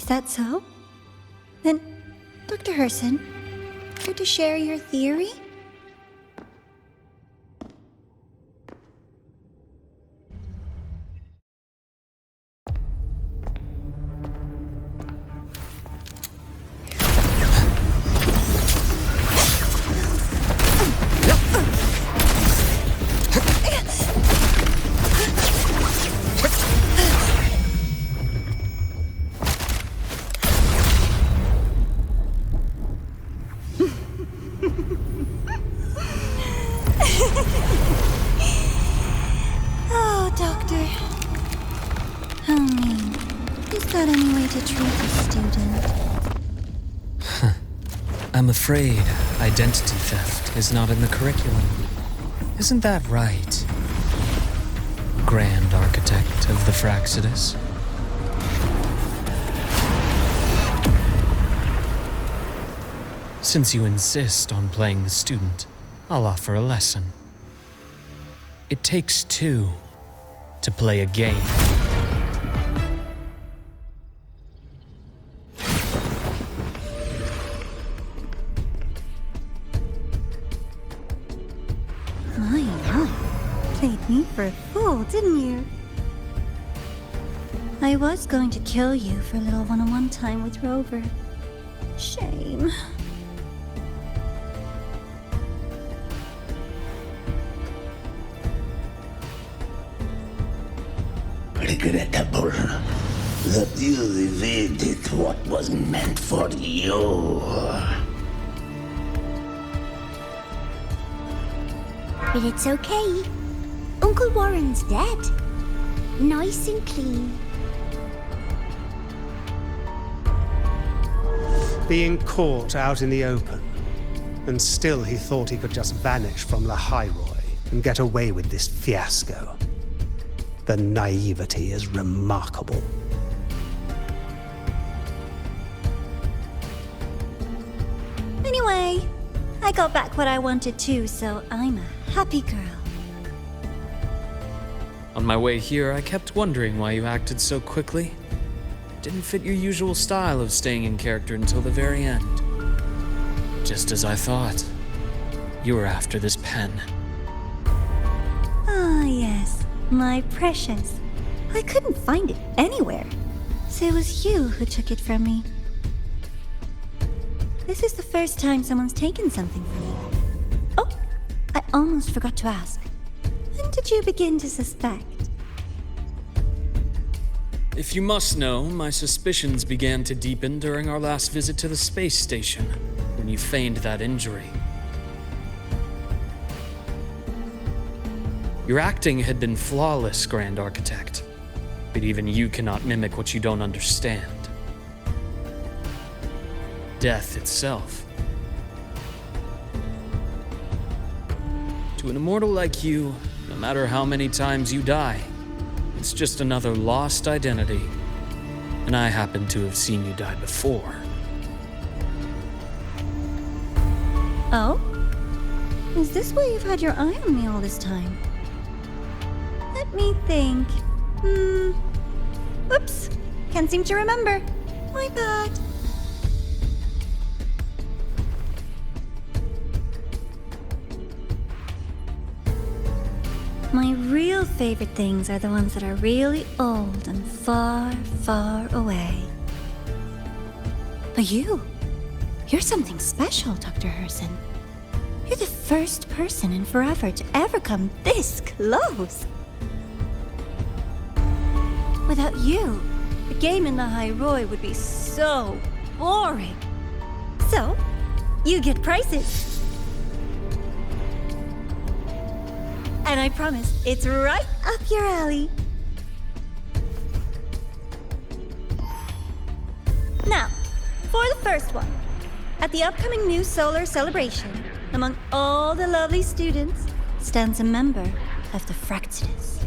Is that so? Then, Dr. Herson, care to share your theory? Oh, Doctor. How mean. Is that any way to treat a student? I'm afraid identity theft is not in the curriculum. Isn't that right, Grand Architect of the Fraxidus? Since you insist on playing the student, I'll offer a lesson. It takes two to play a game. My. Played me for a fool, didn't you? I was going to kill you for a little one-on-one time with Rover. Shame. Regrettable that you evaded what was meant for you. But it's okay. Uncle Warren's dead. Nice and clean. Being caught out in the open, and still he thought he could just vanish from La Hyroi and get away with this fiasco. The naivety is remarkable. Anyway, I got back what I wanted too, so I'm a happy girl. On my way here, I kept wondering why you acted so quickly. Didn't fit your usual style of staying in character until the very end. Just as I thought. You were after this pen. Ah, yes. My precious. I couldn't find it anywhere. So it was you who took it from me. This is the first time someone's taken something from me. Oh, I almost forgot to ask. When did you begin to suspect? If you must know, my suspicions began to deepen during our last visit to the space station, when you feigned that injury. Your acting had been flawless, Grand Architect, but even you cannot mimic what you don't understand. Death itself. To an immortal like you, no matter how many times you die, it's just another lost identity. And I happen to have seen you die before. Oh? Is this why you've had your eye on me all this time? Let me think. Oops. Can't seem to remember. My bad. My real favorite things are the ones that are really old and far, far away. But you're something special, Dr. Herson. You're the first person in forever to ever come this close. Without you, the game in the Hyroi would be so boring. So, you get prizes. And I promise, it's right up your alley. Now, for the first one. At the upcoming new solar celebration, among all the lovely students, stands a member of the Fraxidus.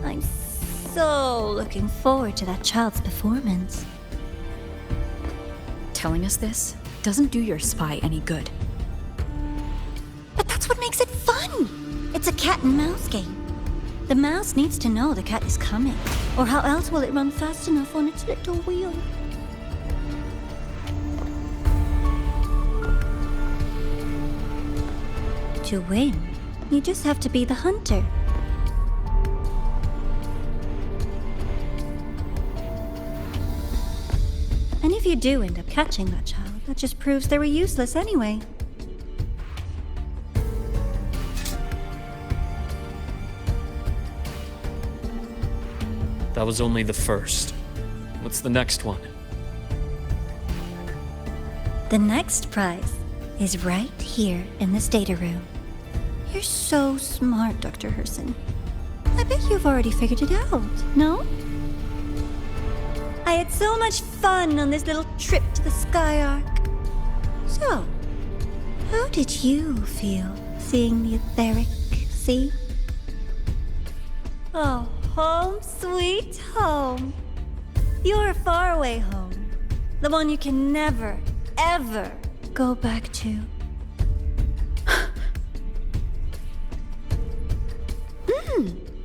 I'm so looking forward to that child's performance. Telling us this? doesn't do your spy any good. But that's what makes it fun! It's a cat and mouse game. The mouse needs to know the cat is coming, or how else will it run fast enough on its little wheel? To win, you just have to be the hunter. And if you do end up catching that child, that just proves they were useless anyway. That was only the first. What's the next one? The next prize is right here in this data room. You're so smart, Dr. Herson. I bet you've already figured it out, no? I had so much fun on this little trip to the Sky Arc. So, how did you feel seeing the etheric sea? Oh, home sweet home. Your faraway home. The one you can never, ever go back to.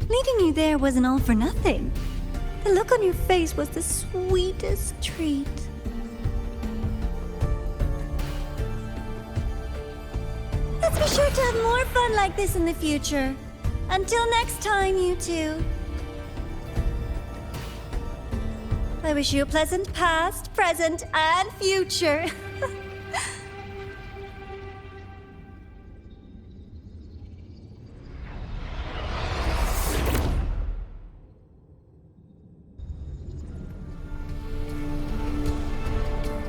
Leading you there wasn't all for nothing. The look on your face was the sweetest treat. Let's be sure to have more fun like this in the future. Until next time, you two. I wish you a pleasant past, present, and future.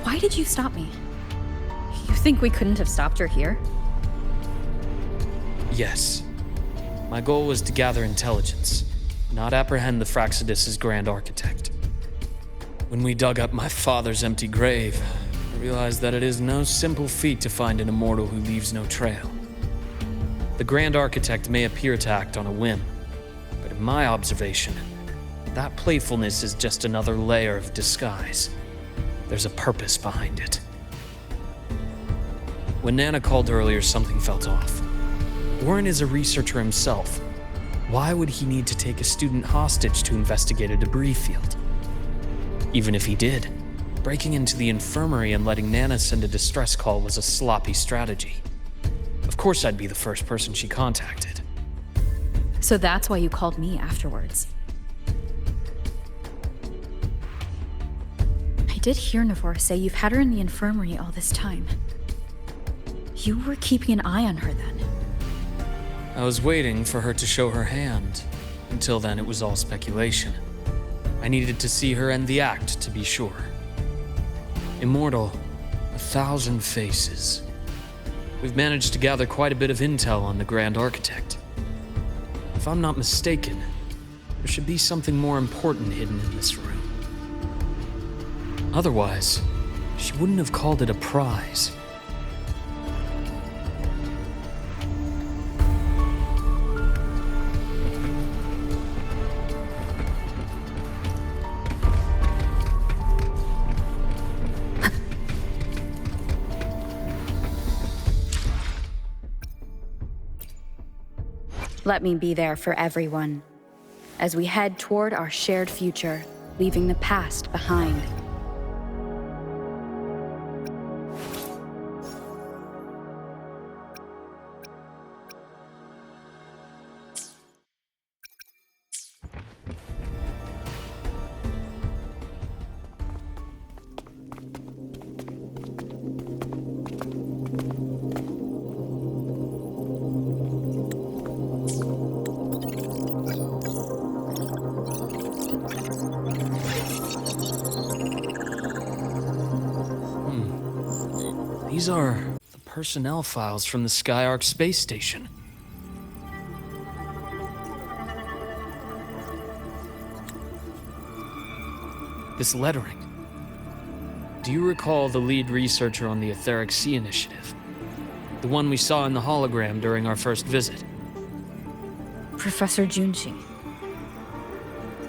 Why did you stop me? You think we couldn't have stopped her here? Yes. My goal was to gather intelligence, not apprehend the Fraxidus' grand architect. When we dug up my father's empty grave, I realized that it is no simple feat to find an immortal who leaves no trail. The grand architect may appear to act on a whim, but in my observation, that playfulness is just another layer of disguise. There's a purpose behind it. When Nana called earlier, something felt off. Warren is a researcher himself. Why would he need to take a student hostage to investigate a debris field? Even if he did, breaking into the infirmary and letting Nana send a distress call was a sloppy strategy. Of course I'd be the first person she contacted. So that's why you called me afterwards. I did hear Navor say you've had her in the infirmary all this time. You were keeping an eye on her then. I was waiting for her to show her hand. Until then, it was all speculation. I needed to see her end the act to be sure. Immortal, 1,000 faces. We've managed to gather quite a bit of intel on the Grand Architect. If I'm not mistaken, there should be something more important hidden in this room. Otherwise, she wouldn't have called it a prize. Let me be there for everyone, as we head toward our shared future, leaving the past behind. These are the personnel files from the Skyark space station. This lettering. Do you recall the lead researcher on the Etheric Sea Initiative? The one we saw in the hologram during our first visit? Professor Junshi.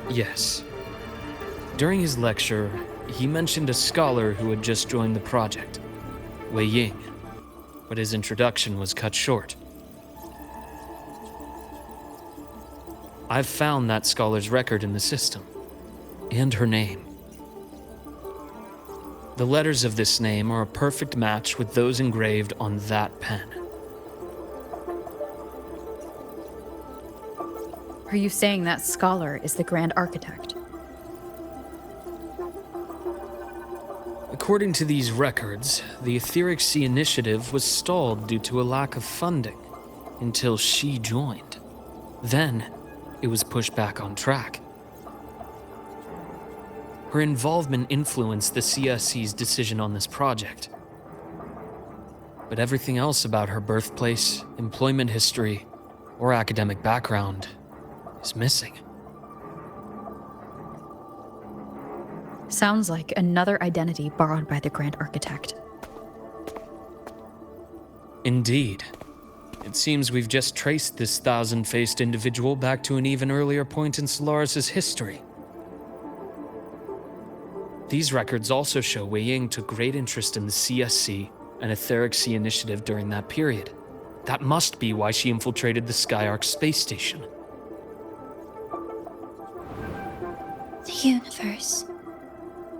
Yes. During his lecture, he mentioned a scholar who had just joined the project. Wei Ying, but his introduction was cut short. I've found that scholar's record in the system, and her name. The letters of this name are a perfect match with those engraved on that pen. Are you saying that scholar is the Grand Architect? According to these records, the Etheric Sea initiative was stalled due to a lack of funding until she joined. Then, it was pushed back on track. Her involvement influenced the CSC's decision on this project. But everything else about her birthplace, employment history, or academic background is missing. Sounds like another identity borrowed by the Grand Architect. Indeed. It seems we've just traced this thousand-faced individual back to an even earlier point in Solaris' history. These records also show Wei Ying took great interest in the CSC and Etheric Sea initiative during that period. That must be why she infiltrated the Skyark space station. The universe.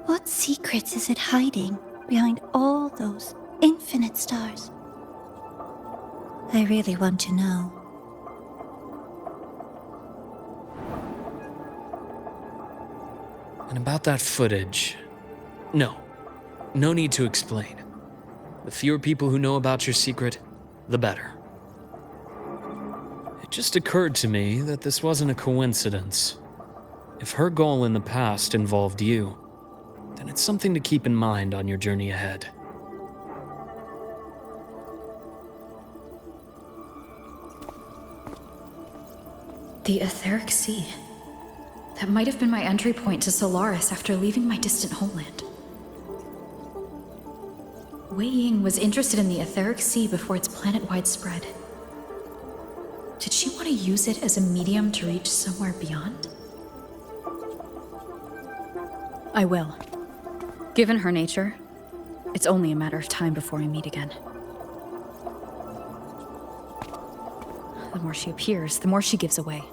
What secrets is it hiding behind all those infinite stars? I really want to know. And about that footage... No need to explain. The fewer people who know about your secret, the better. It just occurred to me that this wasn't a coincidence. If her goal in the past involved you, then it's something to keep in mind on your journey ahead. The Etheric Sea. That might have been my entry point to Solaris after leaving my distant homeland. Wei Ying was interested in the Etheric Sea before its planet-wide spread. Did she want to use it as a medium to reach somewhere beyond? I will. Given her nature, it's only a matter of time before we meet again. The more she appears, the more she gives away.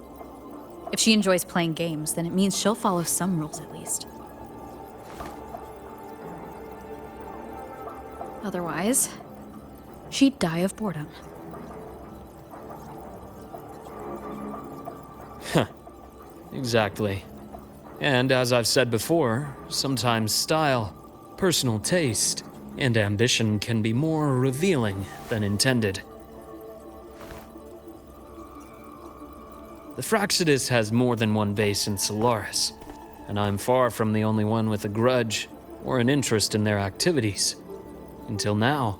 If she enjoys playing games, then it means she'll follow some rules at least. Otherwise, she'd die of boredom. Exactly. And as I've said before, sometimes style, personal taste, and ambition can be more revealing than intended. The Fraxidus has more than one base in Solaris, and I'm far from the only one with a grudge or an interest in their activities. Until now,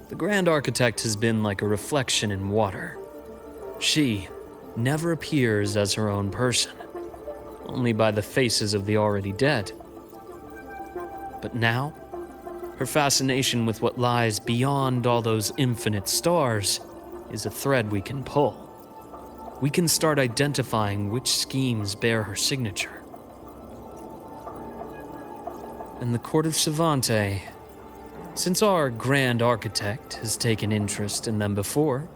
the Grand Architect has been like a reflection in water. She never appears as her own person, only by the faces of the already dead. But now, her fascination with what lies beyond all those infinite stars is a thread we can pull. We can start identifying which schemes bear her signature. And the Court of Savante, since our Grand Architect has taken interest in them before,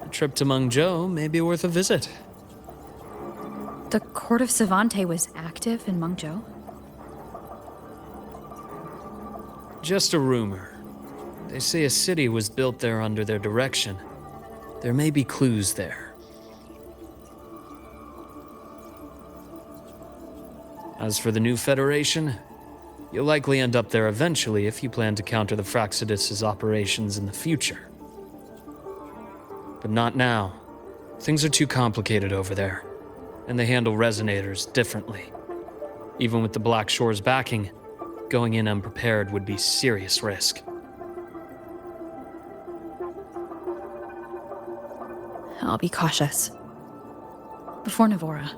a trip to Mengzhou may be worth a visit. The Court of Savante was active in Mengzhou? Just a rumor. They say a city was built there under their direction. There may be clues there. As for the new Federation, you'll likely end up there eventually if you plan to counter the Fraxidus' operations in the future. But not now. Things are too complicated over there, and they handle resonators differently. Even with the Black Shore's backing, going in unprepared would be serious risk. I'll be cautious. Before Navora,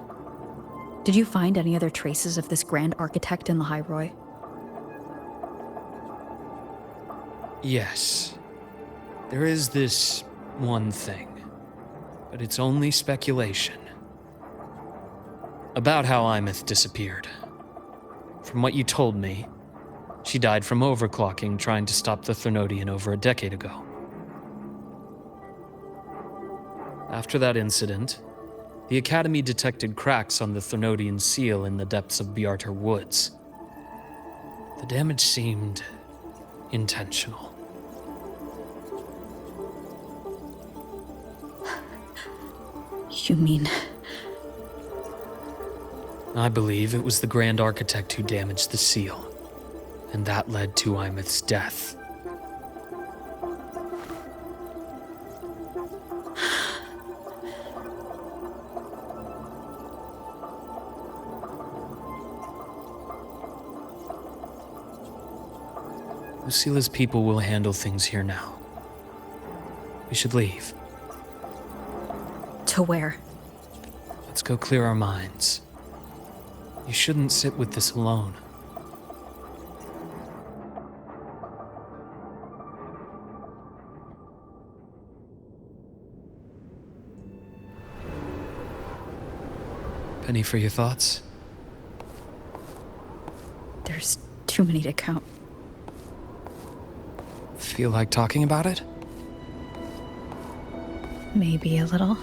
did you find any other traces of this Grand Architect in the High Roy? Yes. There is this one thing, but it's only speculation. About how Imeth disappeared. From what you told me, She died from overclocking trying to stop the Threnodian over a decade ago. After that incident, the Academy detected cracks on the Threnodian seal in the depths of Bjartar Woods. The damage seemed intentional. You mean... I believe it was the Grand Architect who damaged the seal, and that led to Imeth's death. Lucila's people will handle things here now. We should leave. To where? Let's go clear our minds. You shouldn't sit with this alone. Penny for your thoughts? There's too many to count. Feel like talking about it? Maybe a little.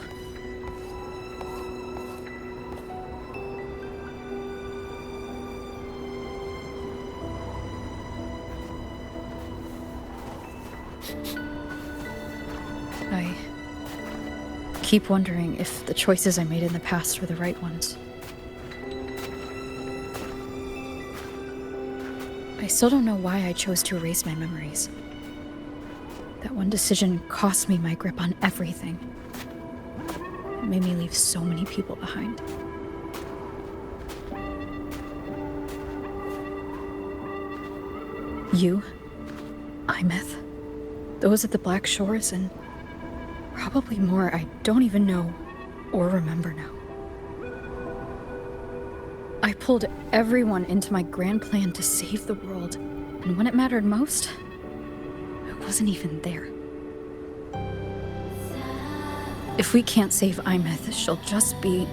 I keep wondering if the choices I made in the past were the right ones. I still don't know why I chose to erase my memories. That one decision cost me my grip on everything. It made me leave so many people behind. You, Imeth, those at the Black Shores, and probably more I don't even know or remember now. I pulled everyone into my grand plan to save the world, and when it mattered most, I wasn't even there. If we can't save Imeth, she'll just be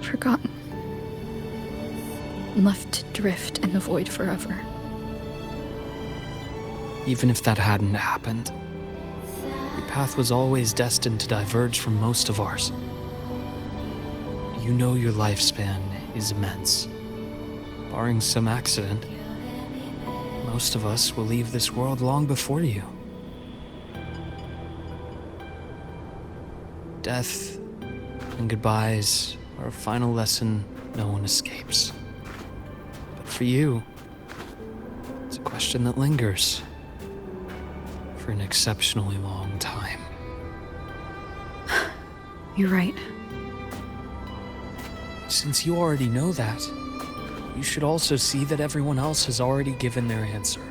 forgotten. Left to drift in the void forever. Even if that hadn't happened, your path was always destined to diverge from most of ours. You know your lifespan is immense. Barring some accident, most of us will leave this world long before you. Death and goodbyes are a final lesson no one escapes. But for you, it's a question that lingers for an exceptionally long time. You're right. Since you already know that, you should also see that everyone else has already given their answer.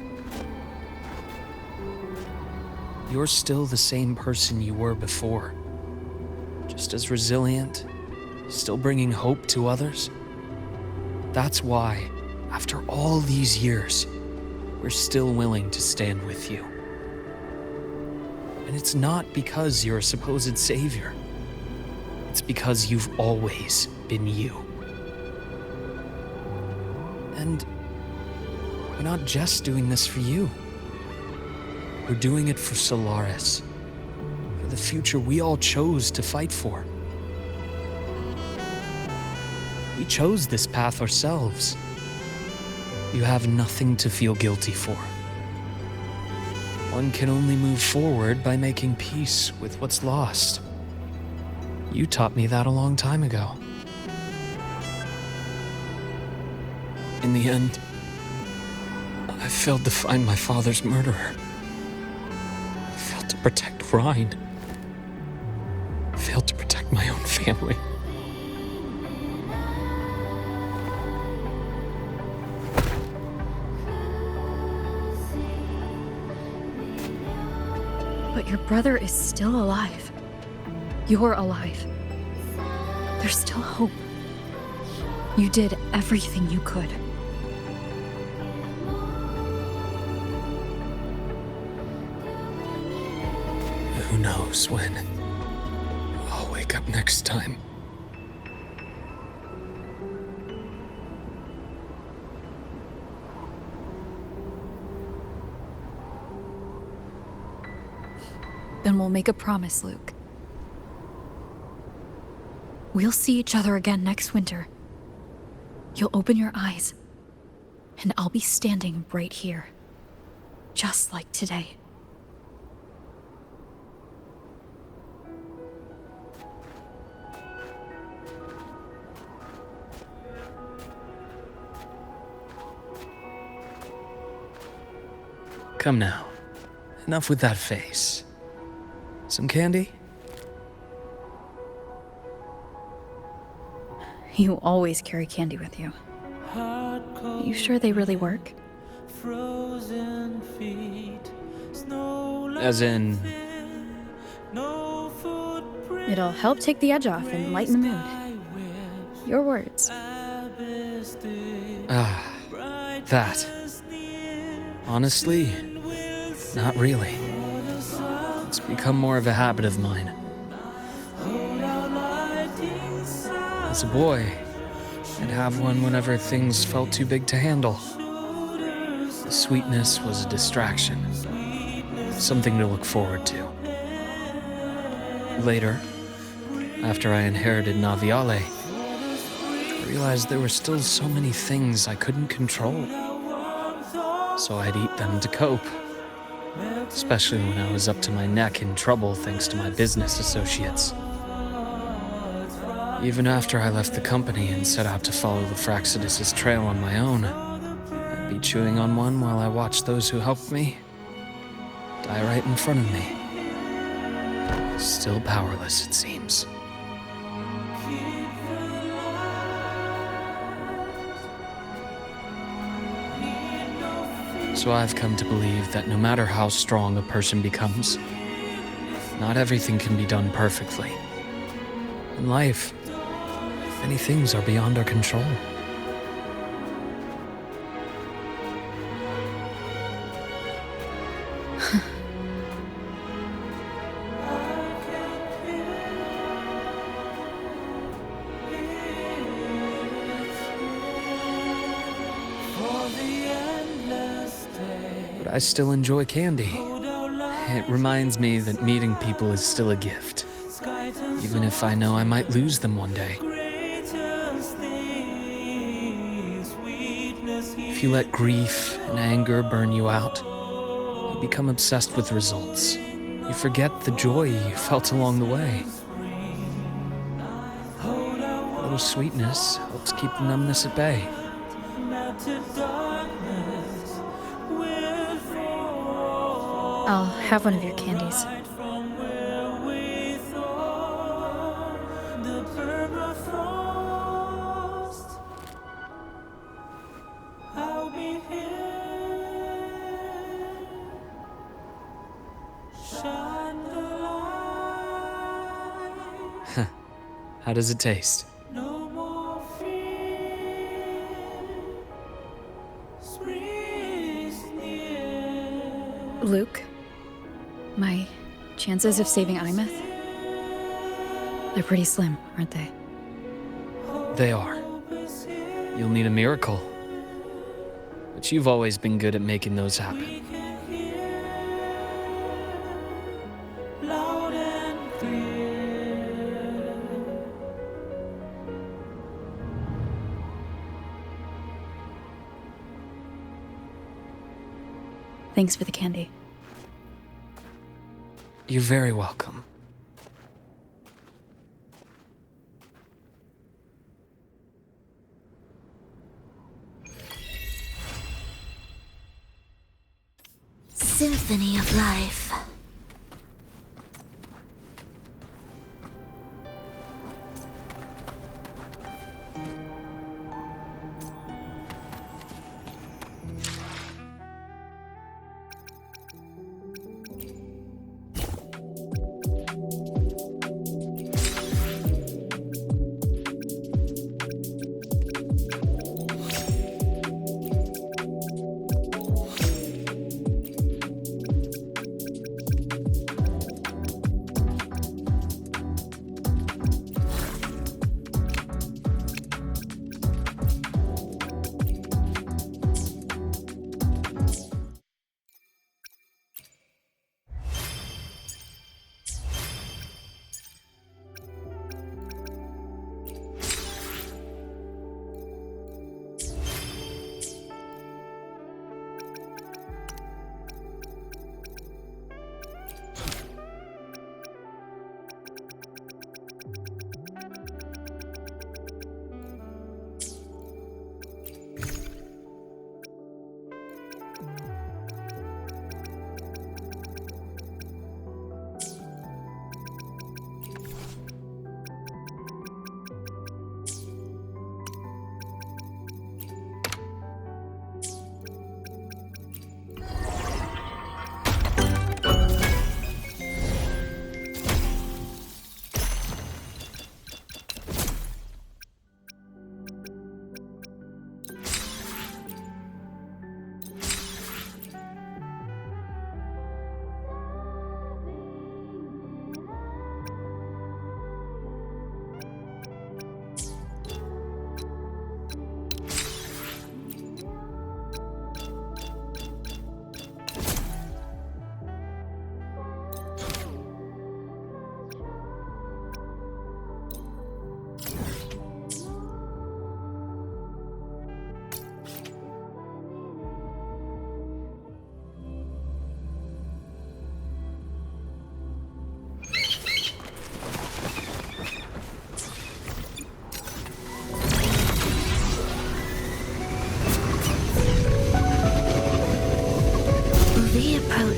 You're still the same person you were before. Just as resilient, still bringing hope to others. That's why, after all these years, we're still willing to stand with you. And it's not because you're a supposed savior. It's because you've always been you. And we're not just doing this for you. We're doing it for Solaris. For the future we all chose to fight for. We chose this path ourselves. You have nothing to feel guilty for. One can only move forward by making peace with what's lost. You taught me that a long time ago. In the end, I failed to find my father's murderer. I failed to protect Rhine. I failed to protect my own family. But your brother is still alive. You're alive. There's still hope. You did everything you could. Who knows when I'll wake up next time. Then we'll make a promise, Luke. We'll see each other again next winter. You'll open your eyes, and I'll be standing right here. Just like today. Come now. Enough with that face. Some candy? You always carry candy with you. You sure they really work? As in, It'll help take the edge off and lighten the mood. Your words. that. Honestly, not really. It's become more of a habit of mine. As a boy, I'd have one whenever things felt too big to handle. The sweetness was a distraction, something to look forward to. Later, after I inherited Naviale, I realized there were still so many things I couldn't control. So I'd eat them to cope, especially when I was up to my neck in trouble thanks to my business associates. Even after I left the company and set out to follow the Fraxidus' trail on my own, I'd be chewing on one while I watched those who helped me die right in front of me. Still powerless, it seems. So I've come to believe that no matter how strong a person becomes, not everything can be done perfectly. In life, many things are beyond our control. But I still enjoy candy. It reminds me that meeting people is still a gift, even if I know I might lose them one day. If you let grief and anger burn you out, you become obsessed with results. You forget the joy you felt along the way. A little sweetness helps keep the numbness at bay. I'll have one of your candies. How does it taste? Luke, my chances of saving Imeth? They're pretty slim, aren't they? They are. You'll need a miracle. But you've always been good at making those happen. Thanks for the candy. You're very welcome. Symphony of life.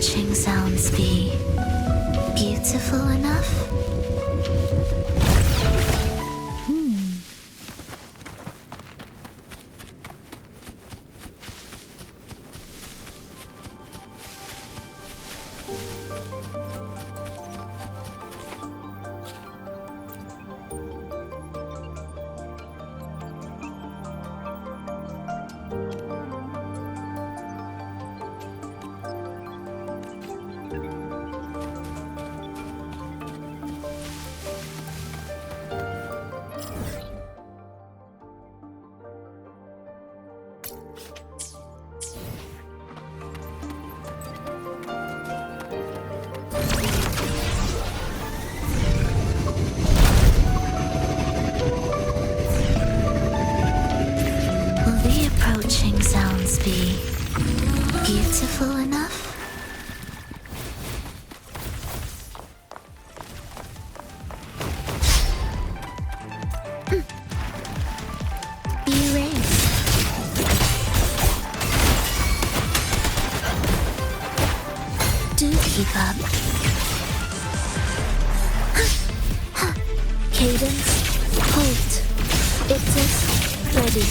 approaching sounds be beautiful enough? Will the approaching sounds be beautiful enough? Erase. Do keep up. Cadence, hold. Iptus, ready.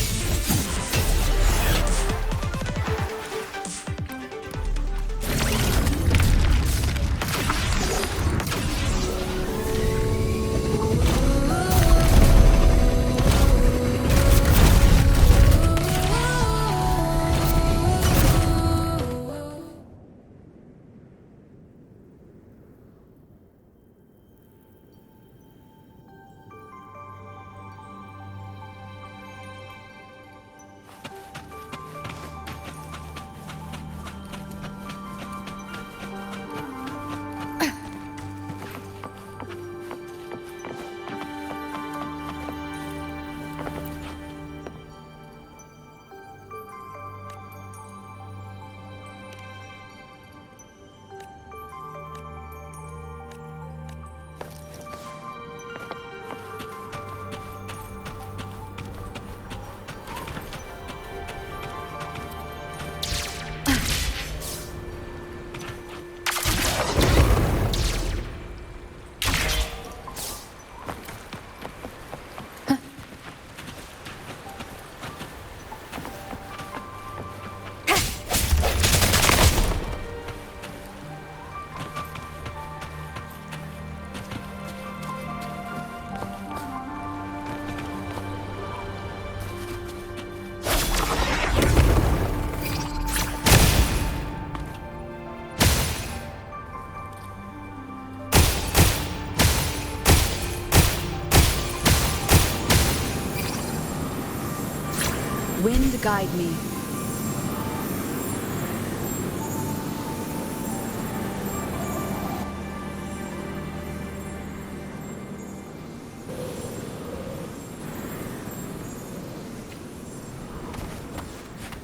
Wind guide me.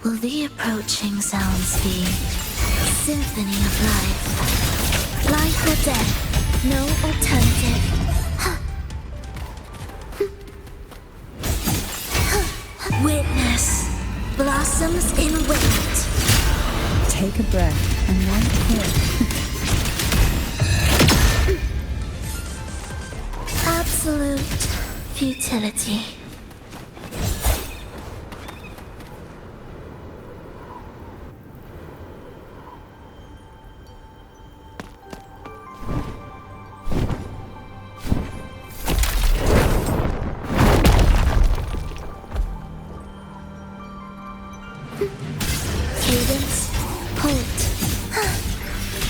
Will the approaching sounds be symphony of life? Life or death, no alternative. Witness blossoms in wind. Take a breath and right here. Absolute futility. Cadence, hold.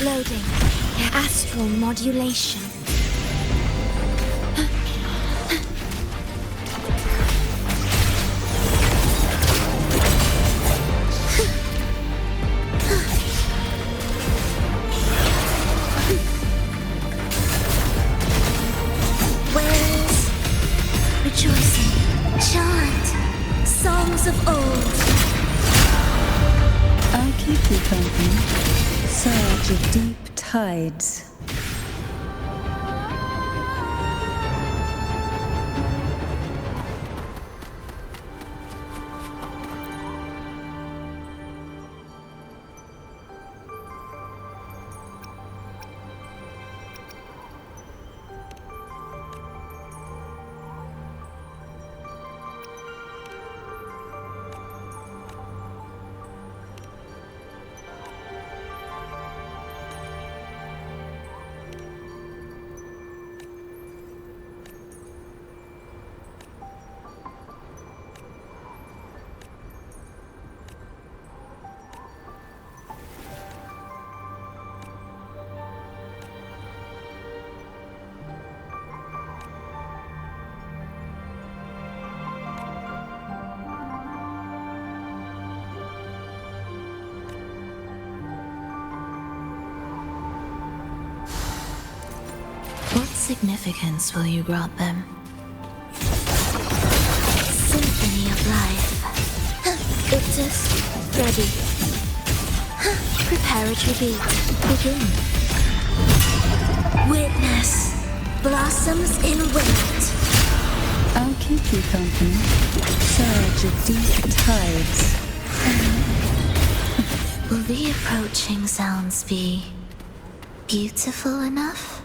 Loading. Astral modulation. Wails, rejoicing, chant, songs of old. I'll keep you company. Surge of deep tides. significance will you grant them? Symphony of life. Ictus, ready. Preparatory beat, begin. Witness, blossoms in wind. I'll keep you company. Surge of deep tides. Will the approaching sounds be beautiful enough?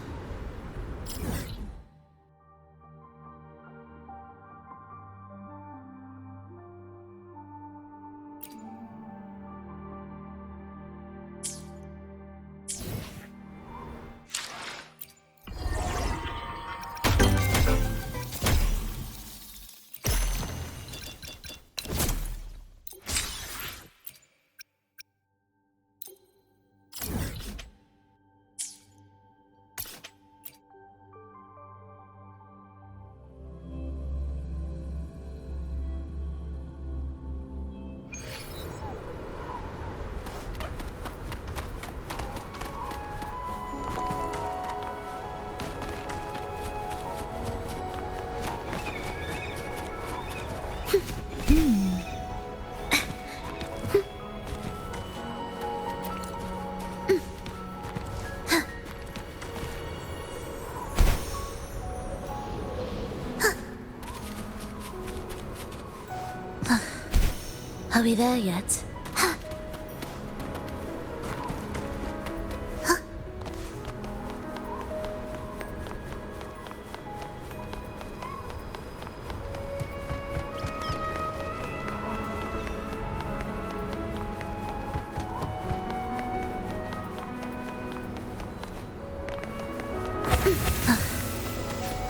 Are we there yet?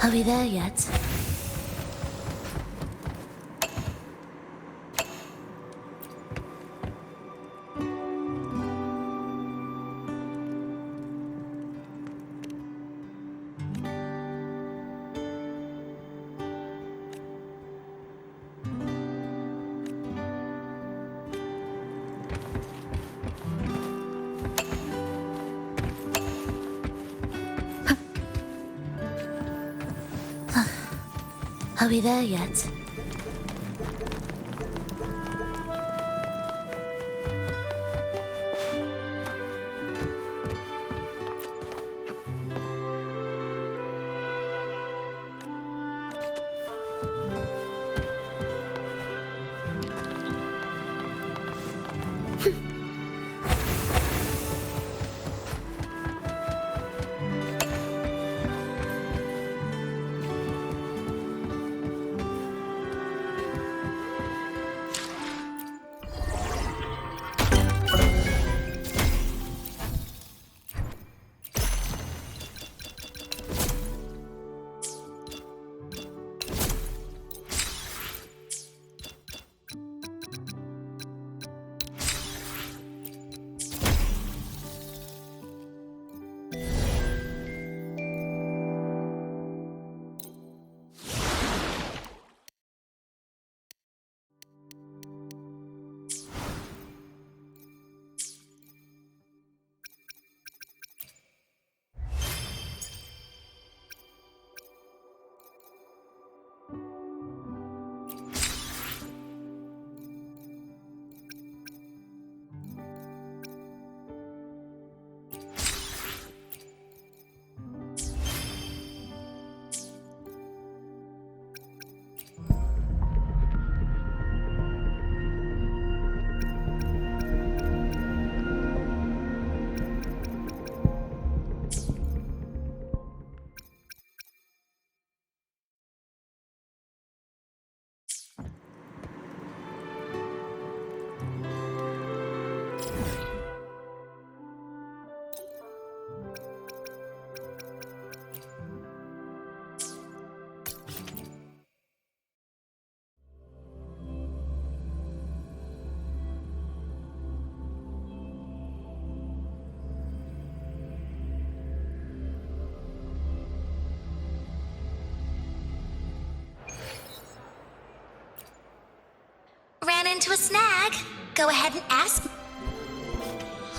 Are we there yet? Are we there yet? Ran into a snag. Go ahead and ask.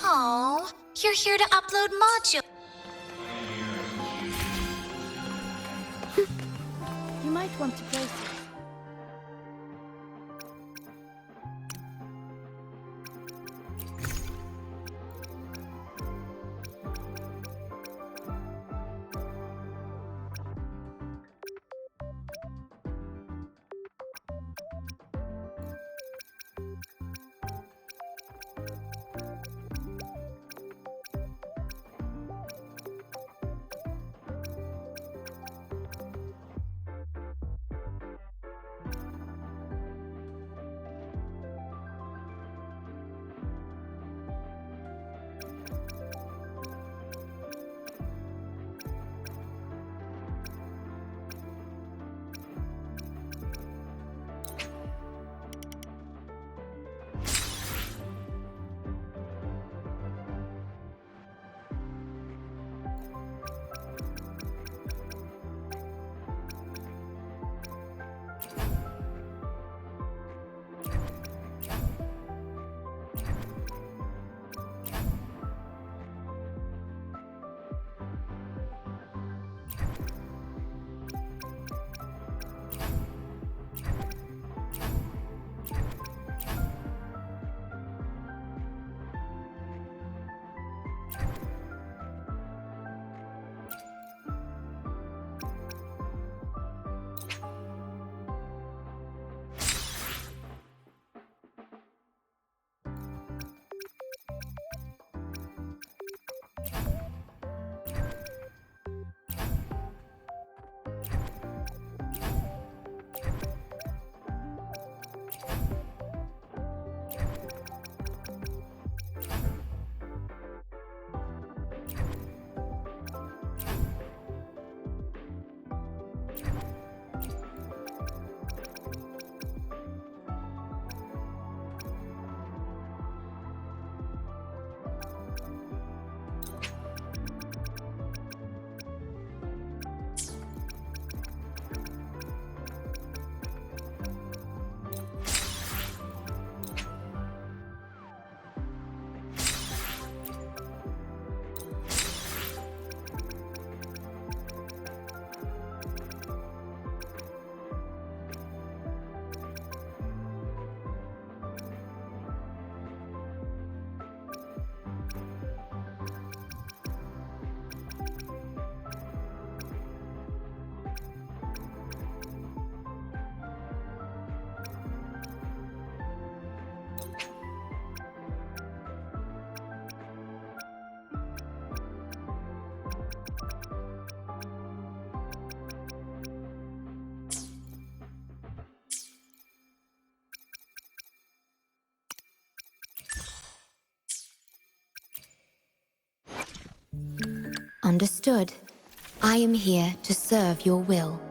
Oh, you're here to upload module. might want to brace yourself. Understood. I am here to serve your will.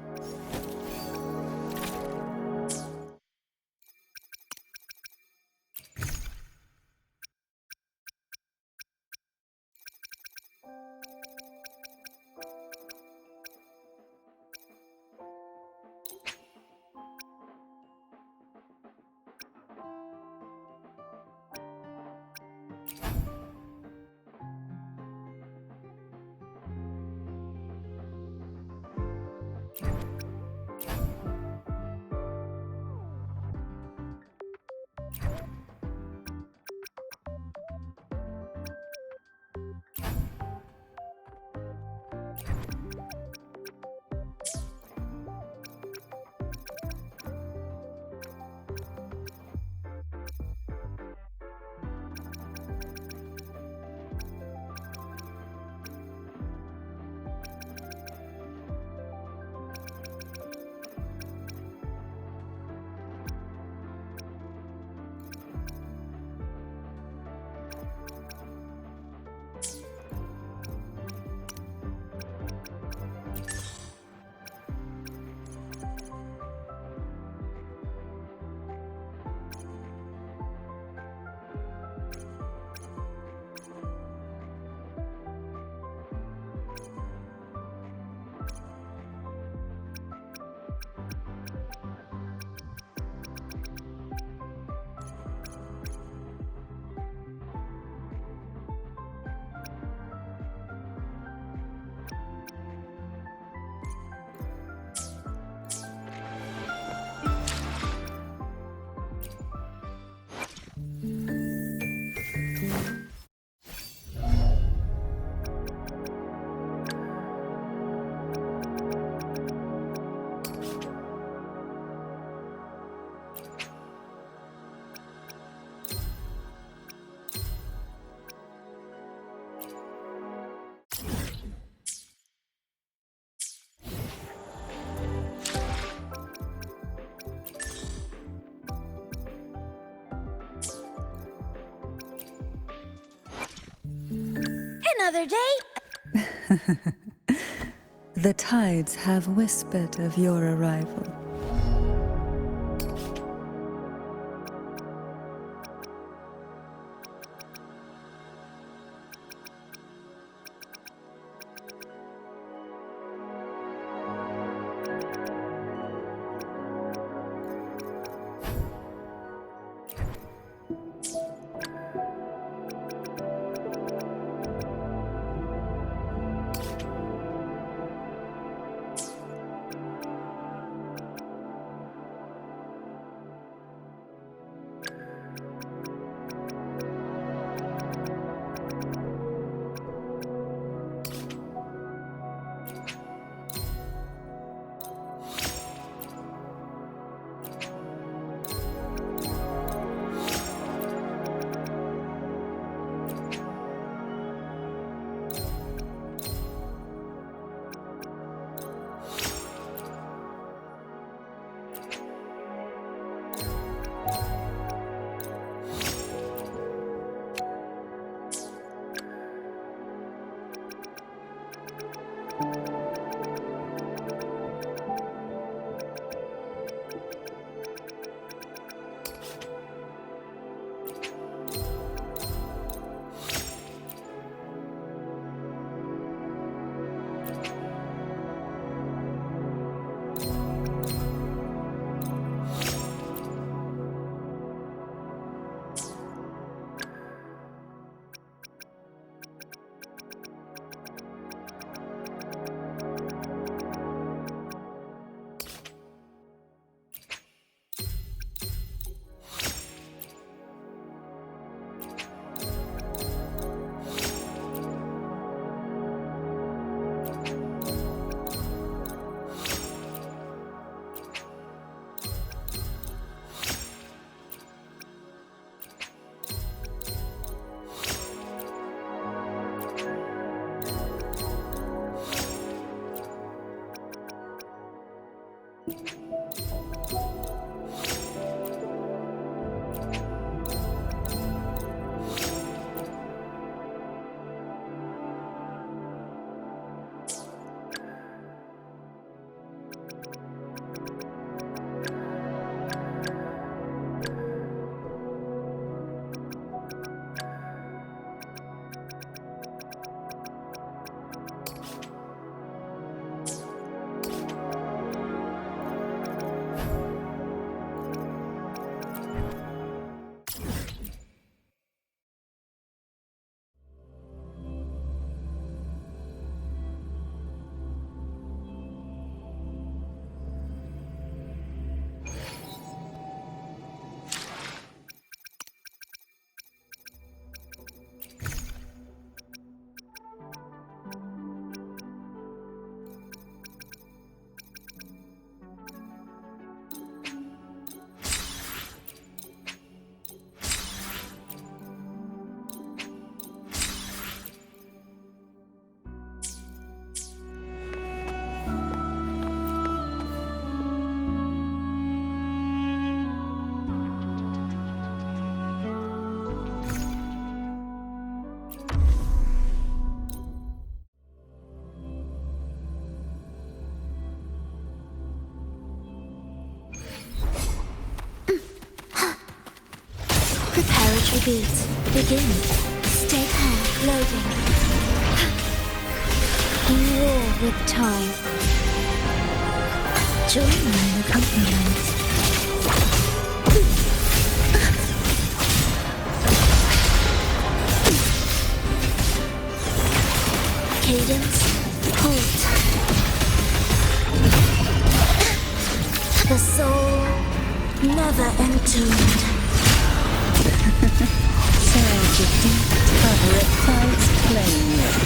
another day. The tides have whispered of your arrival. Preparatory beats. Begin. Stay calm. Loading. In war with time. Join my accompaniment. Cadence. Halt. The soul never entombed. Surge of deep reptiles playing with.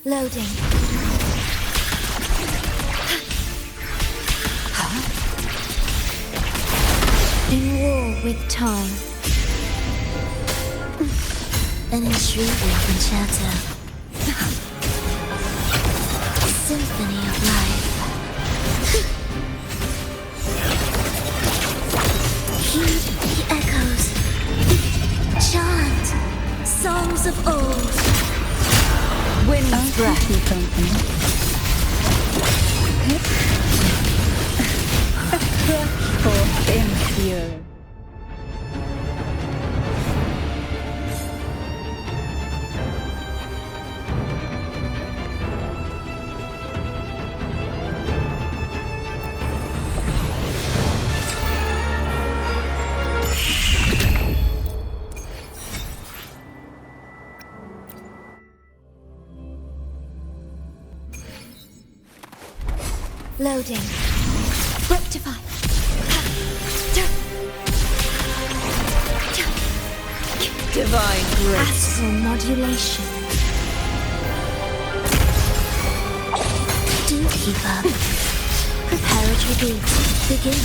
Loading. In war with time. An intriguing concerto. Symphony of life. Heed the echoes. Chant songs of old. Wind's breath. Keep company. Forth in fury. Loading. Rectify. Divine grace. Astral modulation. Do keep up. Preparatory beats. Begin.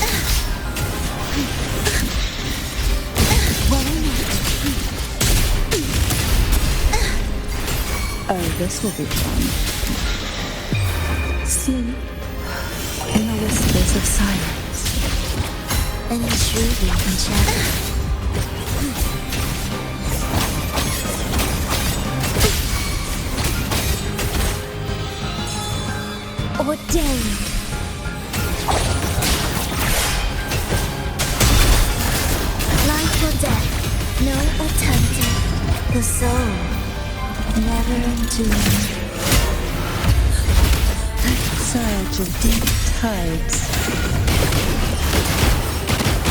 Well met. Oh, this will be fun. Sleep in the whispers of silence. An intriguing concerto. Ordained. Life or death, no alternative. The soul, never entombed. Surge of deep tides.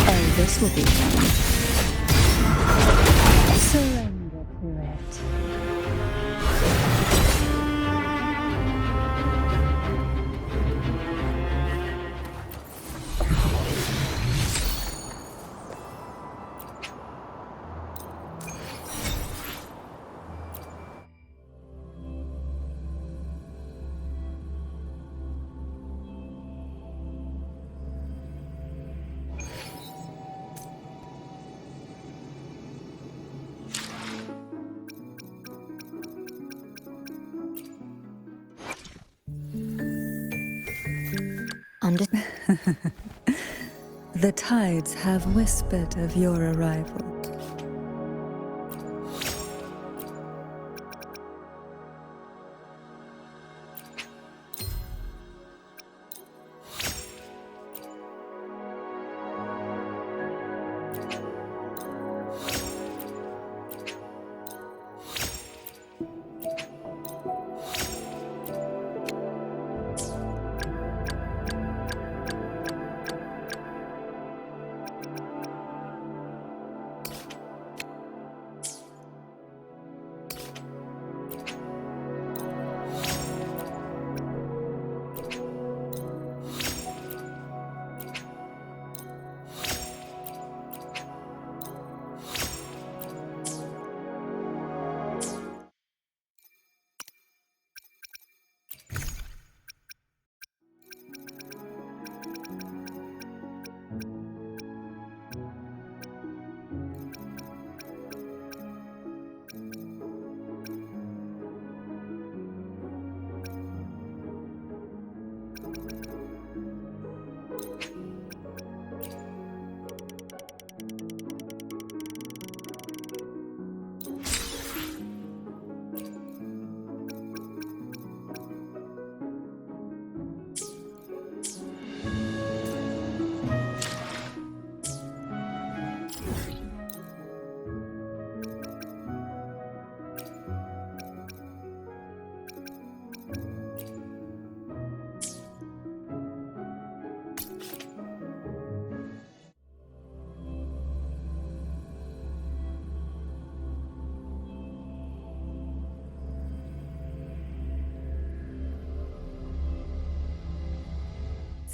Oh, this will be fun. Surrender to it. The tides have whispered of your arrival.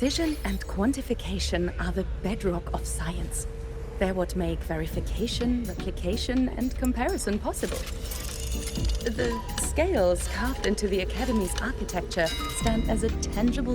Precision and quantification are the bedrock of science. They're what make verification, replication, and comparison possible. The scales carved into the Academy's architecture stand as a tangible